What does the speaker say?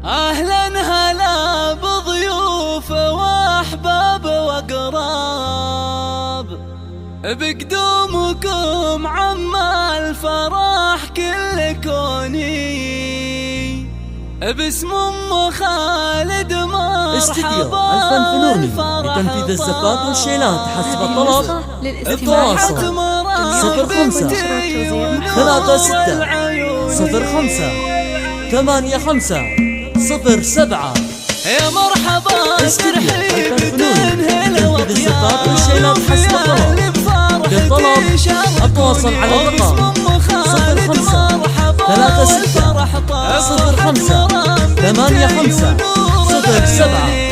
أهلا هلا بضيوف وأحباب وأقراب، بقدومكم عم الفرح كل كوني، باسم أم خالد استديو الفن فنوني لتنفيذ الزفات والشيلات حسب الطلب. التواصل 05 36 05 85 07. يا مرحبا استديو الفن فنوني لتنفيذ الزفات والشيلات حسب الطلب. للطلب التواصل على الرقم 05 36 05 85 07.